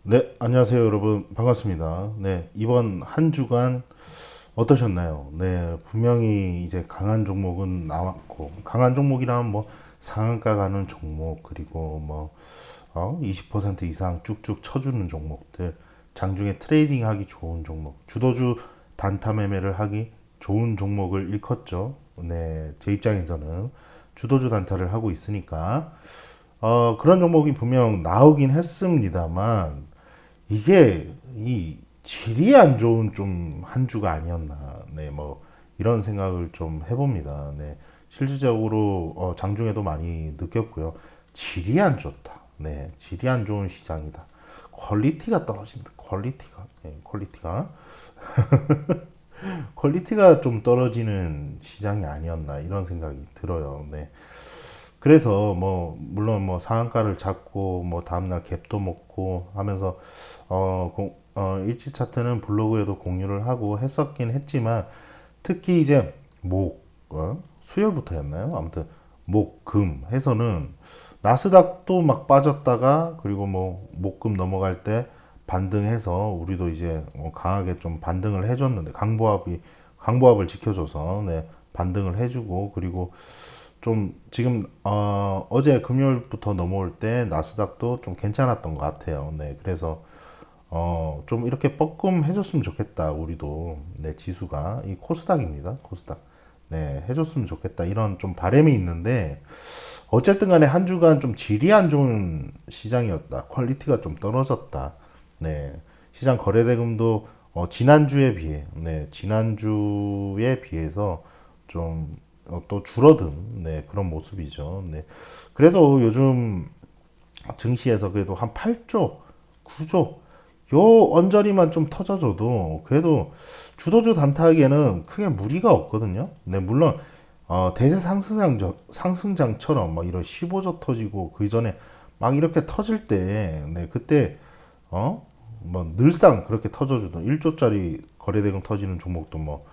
네, 안녕하세요, 여러분. 반갑습니다. 네, 이번 한 주간 어떠셨나요? 네, 분명히 이제 강한 종목은 나왔고, 강한 종목이라면 뭐 상한가 가는 종목, 그리고 뭐, 20% 이상 쭉쭉 쳐주는 종목들, 장중에 트레이딩 하기 좋은 종목, 주도주 단타 매매를 하기 좋은 종목을 일컫죠. 네, 제 입장에서는 주도주 단타를 하고 있으니까, 그런 종목이 분명 나오긴 했습니다만, 이게 이 질이 안 좋은 좀 한 주가 아니었나. 네, 뭐 이런 생각을 좀 해봅니다. 네, 실질적으로 장중에도 많이 느꼈고요. 질이 안 좋다. 네, 질이 안 좋은 시장이다. 퀄리티가 떨어진다. 퀄리티가, 네, 퀄리티가 좀 떨어지는 시장이 아니었나 이런 생각이 들어요. 네. 그래서 뭐 물론 뭐 상한가를 잡고 뭐 다음날 갭도 먹고 하면서 일지 차트는 블로그에도 공유를 하고 했었긴 했지만 특히 이제 수요일부터였나요? 아무튼 금 해서는 나스닥도 막 빠졌다가 그리고 뭐 금 넘어갈 때 반등해서 우리도 이제 강하게 좀 반등을 해줬는데 강보합을 지켜줘서 네, 반등을 해주고 그리고 좀 지금 어제 금요일부터 넘어올 때 나스닥도 좀 괜찮았던 것 같아요. 네, 그래서 좀 이렇게 뻐끔 해줬으면 좋겠다. 우리도 네 지수가 이 코스닥입니다. 코스닥 네 해줬으면 좋겠다. 이런 좀 바람이 있는데 어쨌든 간에 한 주간 좀 질이 안 좋은 시장이었다. 퀄리티가 좀 떨어졌다. 네 시장 거래대금도 지난주에 비해 지난주에 비해서 좀 또 줄어든 그런 모습이죠. 네. 그래도 요즘 증시에서 그래도 한 8조, 9조 요 언저리만 좀 터져줘도 그래도 주도주 단타하기에는 크게 무리가 없거든요. 네, 물론 대세 상승장처럼 막 이런 15조 터지고 그 전에 막 이렇게 터질 때, 네, 그때 뭐 늘상 그렇게 터져주던 1조짜리 거래대금 터지는 종목도 뭐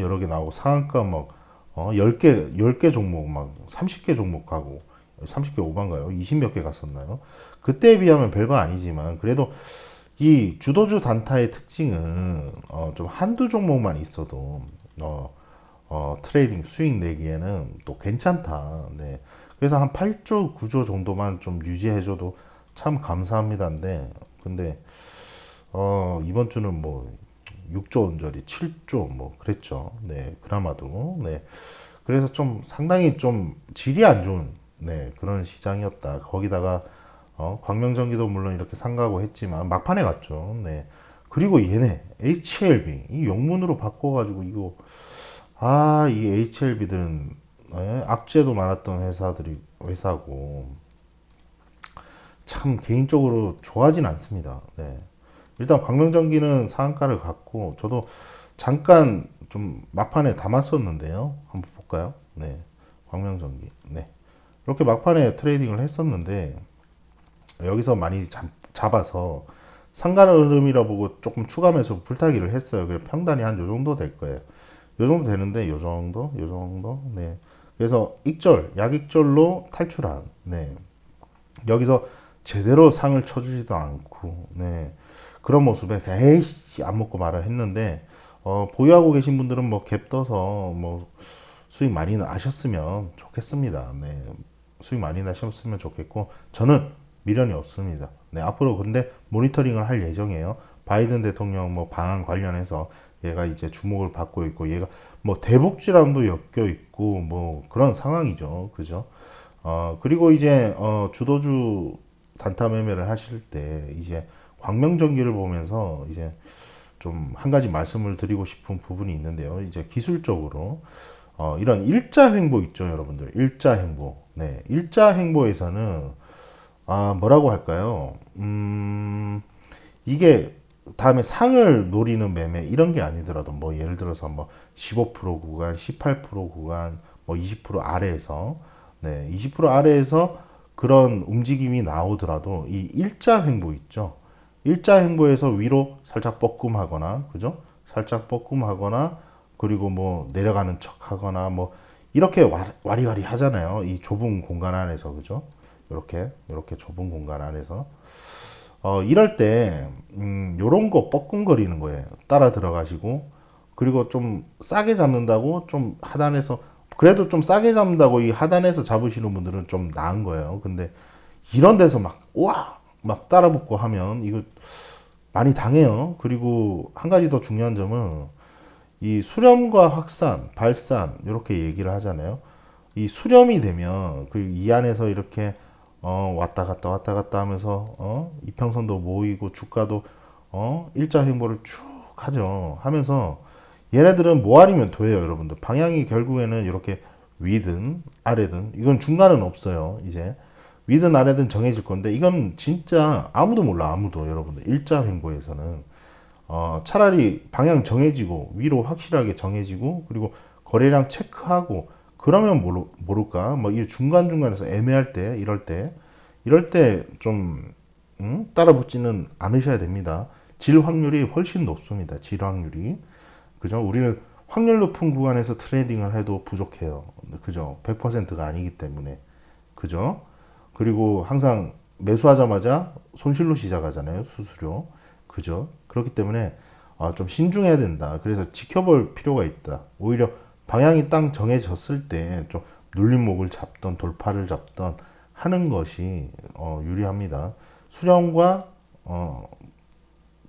여러 개 나오고 상한가 막 10개 종목 막 30개 종목 가고 30개 오반가요? 20 몇 개 갔었나요? 그때에 비하면 별거 아니지만 그래도 이 주도주 단타의 특징은 좀 한두 종목만 있어도 트레이딩 수익 내기에는 또 괜찮다. 네. 그래서 한 8조, 9조 정도만 좀 유지해줘도 참 감사합니다인데, 근데 이번 주는 뭐 6조 원짜리 7조 뭐 그랬죠. 네, 그나마도 네. 그래서 좀 상당히 좀 질이 안 좋은 그런 시장이었다. 거기다가 광명전기도 물론 이렇게 상가고 했지만 막판에 갔죠. 네. 그리고 얘네 HLB 이 영문으로 바꿔가지고 이거 이 HLB들은 악재도 많았던 회사고 참 개인적으로 좋아하진 않습니다. 네. 일단 광명전기는 상한가를 갔고 저도 잠깐 좀 막판에 담았었는데요. 한번 볼까요? 네. 광명전기. 네. 이렇게 막판에 트레이딩을 했었는데 여기서 많이 잡아서 상관 흐름이라 보고 조금 추가하면서 불타기를 했어요. 그래서 평단이 한 요 정도 될 거예요. 요 정도 되는데 요 정도. 네. 그래서 약익절로 탈출한. 네. 여기서 제대로 상을 쳐주지도 않고, 네. 그런 모습에 에이씨 안 먹고 말아 했는데 보유하고 계신 분들은 뭐 갭 떠서 뭐 수익 많이 나셨으면 좋겠습니다. 네. 수익 많이 나셨으면 좋겠고 저는 미련이 없습니다. 네, 앞으로 근데 모니터링을 할 예정이에요. 바이든 대통령 뭐 방한 관련해서 얘가 이제 주목을 받고 있고 얘가 뭐 대북질환도 엮여 있고 뭐 그런 상황이죠. 그죠? 그리고 이제 주도주 단타 매매를 하실 때 이제 광명전기를 보면서 이제 좀 한 가지 말씀을 드리고 싶은 부분이 있는데요. 이제 기술적으로 이런 일자 횡보 있죠, 여러분들. 일자 횡보. 네, 일자 횡보에서는 뭐라고 할까요? 이게 다음에 상을 노리는 매매 이런 게 아니더라도 뭐 예를 들어서 뭐 15% 구간, 18% 구간, 뭐 20% 아래에서 20% 아래에서 그런 움직임이 나오더라도 이 일자 횡보 있죠. 일자 횡보에서 위로 살짝 뻐끔하거나 그죠? 살짝 뻐끔하거나 그리고 뭐 내려가는 척하거나 뭐 이렇게 와리가리 하잖아요. 이 좁은 공간 안에서 그죠? 이렇게 좁은 공간 안에서 이럴 때 요런 거 뻐끔거리는 거예요. 따라 들어가시고 그리고 좀 싸게 잡는다고 좀 하단에서 그래도 좀 싸게 잡는다고 이 하단에서 잡으시는 분들은 좀 나은 거예요. 근데 이런 데서 막 우와 막 따라 붙고 하면 이거 많이 당해요. 그리고 한 가지 더 중요한 점은 이 수렴과 확산, 발산 이렇게 얘기를 하잖아요. 이 수렴이 되면 그 이 안에서 이렇게 왔다 갔다 하면서 이평선도 모이고 주가도 일자 횡보를 쭉 하죠. 하면서 얘네들은 뭐 아니면 도예요, 여러분들. 방향이 결국에는 이렇게 위든 아래든 이건 중간은 없어요. 이제 위든 아래든 정해질 건데 이건 진짜 아무도 몰라, 아무도. 여러분들 일자 횡보에서는 차라리 방향 정해지고 위로 확실하게 정해지고 그리고 거래량 체크하고 그러면 모를까 뭐 이 중간중간에서 애매할 때 이럴 때 좀 따라 붙지는 않으셔야 됩니다. 질 확률이 훨씬 높습니다. 질 확률이. 그죠? 우리는 확률 높은 구간에서 트레이딩을 해도 부족해요. 그죠? 100%가 아니기 때문에. 그죠? 그리고 항상 매수하자마자 손실로 시작하잖아요. 수수료. 그죠? 그렇기 때문에 좀 신중해야 된다. 그래서 지켜볼 필요가 있다. 오히려 방향이 딱 정해졌을 때 좀 눌림목을 잡던 돌파를 잡던 하는 것이 유리합니다. 수렴과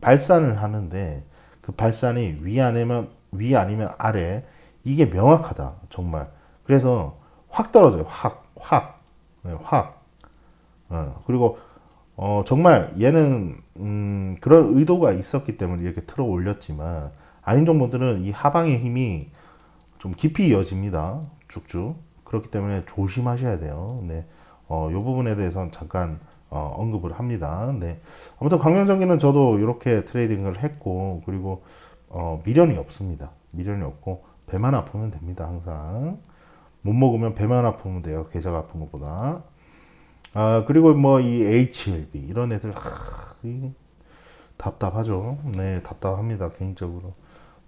발산을 하는데 그 발산이 위 아니면 아래 이게 명확하다 정말. 그래서 확 떨어져요. 확 네, 확. 그리고 정말 얘는 그런 의도가 있었기 때문에 이렇게 틀어 올렸지만 아닌 종목들은 이 하방의 힘이 좀 깊이 이어집니다. 쭉쭉. 그렇기 때문에 조심하셔야 돼요. 네. 요 부분에 대해서는 잠깐 언급을 합니다. 네. 아무튼 광명전기는 저도 이렇게 트레이딩을 했고 그리고 미련이 없습니다. 미련이 없고 배만 아프면 됩니다. 항상 못 먹으면 배만 아프면 돼요. 계좌가 아픈 것보다. 그리고 뭐 이 HLB 이런 애들 답답하죠. 네, 답답합니다. 개인적으로.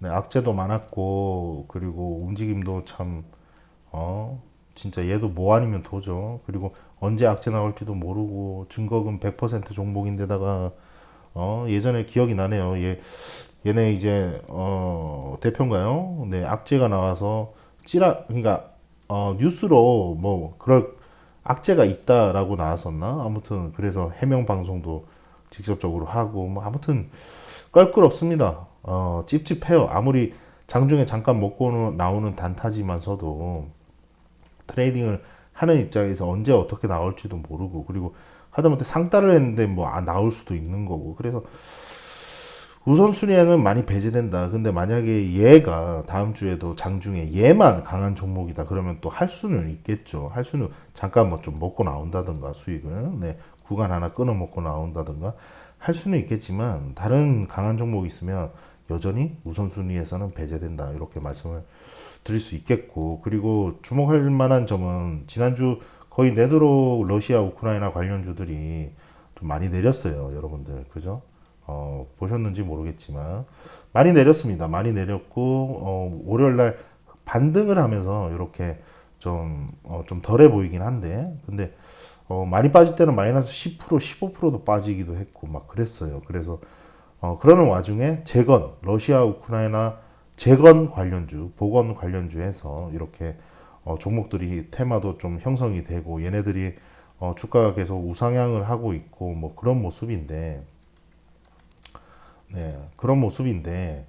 네, 악재도 많았고 그리고 움직임도 참 진짜 얘도 뭐 아니면 도죠. 그리고 언제 악재 나올지도 모르고 증거금 100% 종목인데다가 예전에 기억이 나네요. 얘네 이제 대표인가요? 네, 악재가 나와서 그러니까 뉴스로 뭐 그럴 악재가 있다라고 나왔었나? 아무튼 그래서 해명 방송도 직접적으로 하고 뭐 아무튼 껄끄럽습니다. 찝찝해요. 아무리 장중에 잠깐 먹고 나오는 단타지만서도 트레이딩을 하는 입장에서 언제 어떻게 나올지도 모르고 그리고 하다못해 상따를 했는데 뭐 나올 수도 있는 거고 그래서 우선순위에는 많이 배제된다. 근데 만약에 얘가 다음 주에도 장중에 얘만 강한 종목이다. 그러면 또 할 수는 있겠죠. 할 수는 잠깐 뭐 좀 먹고 나온다든가 수익을 네, 구간 하나 끊어 먹고 나온다든가 할 수는 있겠지만 다른 강한 종목이 있으면 여전히 우선순위에서는 배제된다. 이렇게 말씀을 드릴 수 있겠고 그리고 주목할 만한 점은 지난주 거의 내도록 러시아 우크라이나 관련주들이 좀 많이 내렸어요. 여러분들 그죠? 보셨는지 모르겠지만 많이 내렸습니다. 많이 내렸고 월요일 날 반등을 하면서 이렇게 좀 덜해 보이긴 한데 근데 많이 빠질 때는 마이너스 10% 15%도 빠지기도 했고 막 그랬어요. 그래서 그러는 와중에 러시아 우크라이나 재건 관련주 보건 관련주에서 이렇게 종목들이 테마도 좀 형성이 되고 얘네들이 주가가 계속 우상향을 하고 있고 뭐 그런 모습인데 네, 그런 모습인데,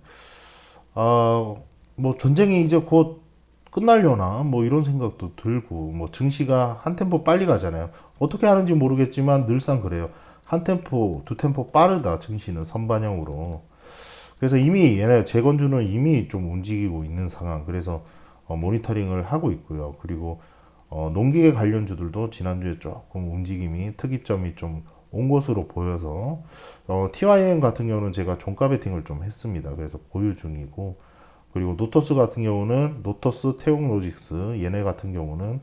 뭐 전쟁이 이제 곧 끝날려나, 뭐 이런 생각도 들고, 뭐 증시가 한 템포 빨리 가잖아요. 어떻게 하는지 모르겠지만 늘상 그래요. 한 템포, 두 템포 빠르다, 증시는 선반영으로. 그래서 이미 얘네 재건주는 이미 좀 움직이고 있는 상황. 그래서 모니터링을 하고 있고요. 그리고 농기계 관련주들도 지난주에 조금 움직임이 특이점이 좀 온 것으로 보여서 TYM 같은 경우는 제가 종가 베팅을 좀 했습니다. 그래서 보유 중이고 그리고 노토스 같은 경우는 노토스 태용로직스 얘네 같은 경우는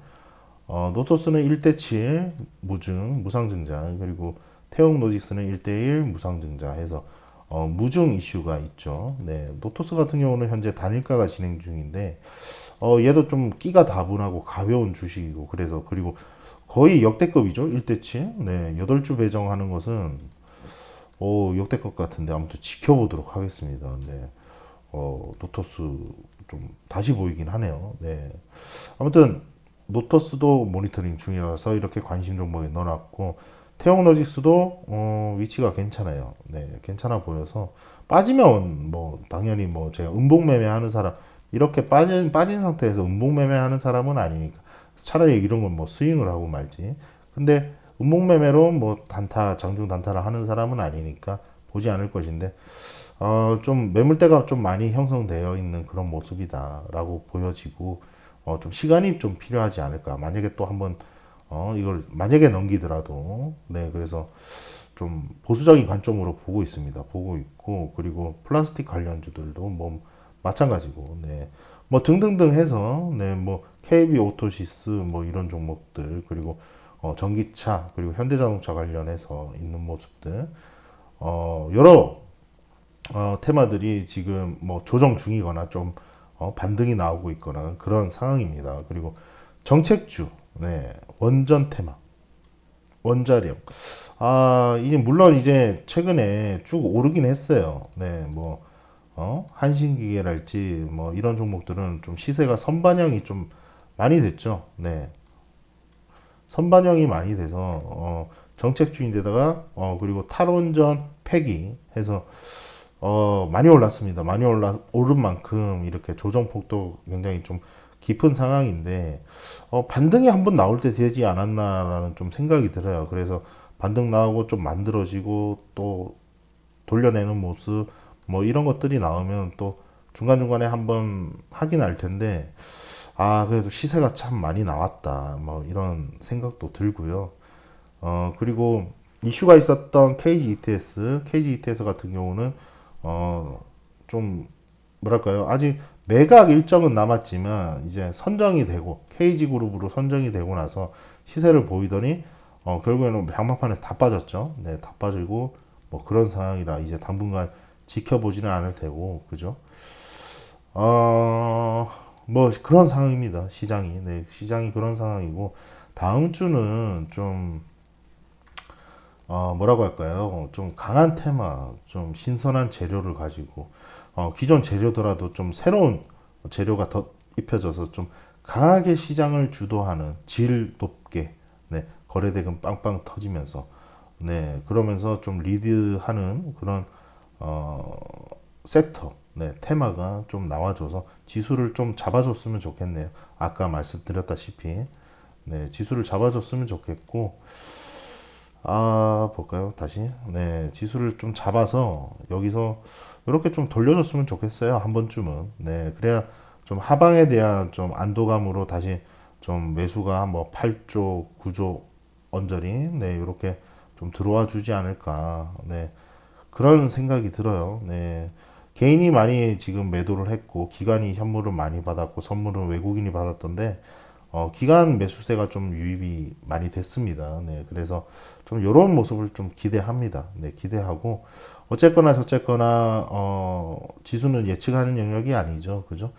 노토스는 1대7 무상증자 그리고 태용로직스는 1대1 무상증자 해서 무중 이슈가 있죠. 네, 노토스 같은 경우는 현재 단일가가 진행 중인데 얘도 좀 끼가 다분하고 가벼운 주식이고 그래서 그리고 거의 역대급이죠. 1대7. 네, 8주 배정하는 것은 역대급 같은데 아무튼 지켜보도록 하겠습니다. 네. 노토스 좀 다시 보이긴 하네요. 네. 아무튼 노토스도 모니터링 중이라서 이렇게 관심 종목에 넣어놨고 테크놀로지스도 위치가 괜찮아요. 네, 괜찮아 보여서 빠지면 뭐 당연히 뭐 제가 음봉 매매하는 사람 이렇게 빠진 상태에서 음봉 매매하는 사람은 아니니까 차라리 이런 건 뭐 스윙을 하고 말지. 근데 음봉 매매로 뭐 단타 장중 단타를 하는 사람은 아니니까 보지 않을 것인데 좀 매물대가 좀 많이 형성되어 있는 그런 모습이다라고 보여지고 좀 시간이 좀 필요하지 않을까. 만약에 또 한번 이걸 만약에 넘기더라도 네 그래서 좀 보수적인 관점으로 보고 있습니다. 보고 있고 그리고 플라스틱 관련주들도 뭐 마찬가지고 네뭐 등등등 해서 네뭐 KB 오토시스 뭐 이런 종목들 그리고 전기차 그리고 현대자동차 관련해서 있는 모습들 여러 테마들이 지금 뭐 조정 중이거나 좀 반등이 나오고 있거나 그런 상황입니다. 그리고 정책주, 네, 원전 테마, 원자력. 이제 물론 이제 최근에 쭉 오르긴 했어요. 네, 뭐 한신기계랄지 뭐 이런 종목들은 좀 시세가 선반영이 좀 많이 됐죠. 네, 선반영이 많이 돼서 정책주인데다가 그리고 탈원전 폐기 해서 많이 올랐습니다. 많이 오른 만큼 이렇게 조정폭도 굉장히 좀 깊은 상황인데, 반등이 한번 나올 때 되지 않았나라는 좀 생각이 들어요. 그래서 반등 나오고 좀 만들어지고 또 돌려내는 모습, 뭐 이런 것들이 나오면 또 중간중간에 한번 하긴 할 텐데, 그래도 시세가 참 많이 나왔다. 뭐 이런 생각도 들고요. 그리고 이슈가 있었던 KG ETS 같은 경우는 좀 뭐랄까요 아직 매각 일정은 남았지만 이제 선정이 되고 KG그룹으로 선정이 되고 나서 시세를 보이더니 결국에는 장막판에 다 빠졌죠. 네, 다 빠지고 뭐 그런 상황이라 이제 당분간 지켜보지는 않을 테고 그죠? 뭐 그런 상황입니다. 시장이 시장이 그런 상황이고 다음 주는 좀 뭐라고 할까요? 좀 강한 테마, 좀 신선한 재료를 가지고, 기존 재료더라도 좀 새로운 재료가 더 입혀져서 좀 강하게 시장을 주도하는 질 높게, 네, 거래대금 빵빵 터지면서, 네, 그러면서 좀 리드하는 그런, 섹터, 네, 테마가 좀 나와줘서 지수를 좀 잡아줬으면 좋겠네요. 아까 말씀드렸다시피, 네, 지수를 잡아줬으면 좋겠고, 볼까요? 다시. 네, 지수를 좀 잡아서 여기서 이렇게 좀 돌려줬으면 좋겠어요. 한 번쯤은. 네, 그래야 좀 하방에 대한 좀 안도감으로 다시 좀 매수가 뭐 8조, 9조 언저리, 네, 이렇게 좀 들어와 주지 않을까. 네, 그런 생각이 들어요. 네. 개인이 많이 지금 매도를 했고, 기관이 현물을 많이 받았고, 선물은 외국인이 받았던데, 기간 매수세가 좀 유입이 많이 됐습니다. 네, 그래서 좀 이런 모습을 좀 기대합니다. 네, 기대하고 어쨌거나 저쨌거나 지수는 예측하는 영역이 아니죠, 그죠?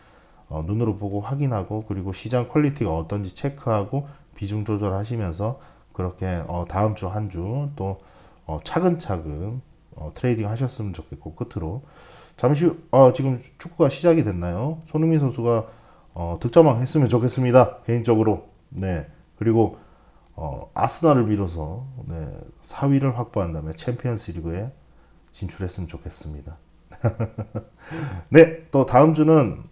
눈으로 보고 확인하고 그리고 시장 퀄리티가 어떤지 체크하고 비중 조절하시면서 그렇게 다음 주 한 주 또 차근차근 트레이딩 하셨으면 좋겠고 끝으로 잠시 후 지금 축구가 시작이 됐나요? 손흥민 선수가 득점왕 했으면 좋겠습니다. 개인적으로. 네. 그리고 아스날을 밀어서 네, 4위를 확보한 다음에 챔피언스 리그에 진출했으면 좋겠습니다. 네. 또 다음 주는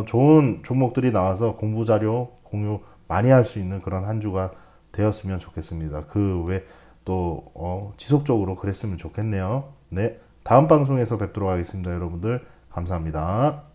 좋은 종목들이 나와서 공부 자료 공유 많이 할 수 있는 그런 한 주가 되었으면 좋겠습니다. 그 외 또 지속적으로 그랬으면 좋겠네요. 네. 다음 방송에서 뵙도록 하겠습니다. 여러분들 감사합니다.